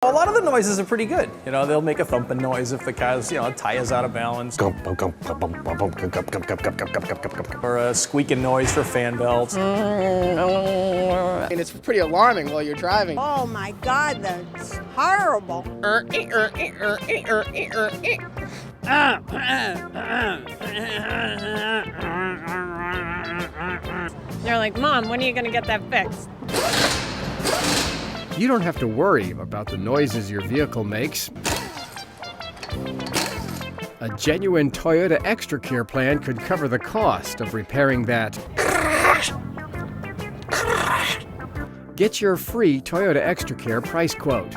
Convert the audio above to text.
A lot of the noises are pretty good. You know, they'll make a thumping noise if the car's, tire's out of balance. Or a squeaking noise for fan belts. And it's pretty alarming while you're driving. Oh my God, that's horrible. They're like, Mom, when are you gonna get that fixed? You don't have to worry about the noises your vehicle makes. A genuine Toyota Extra Care plan could cover the cost of repairing that. Get your free Toyota Extra Care price quote.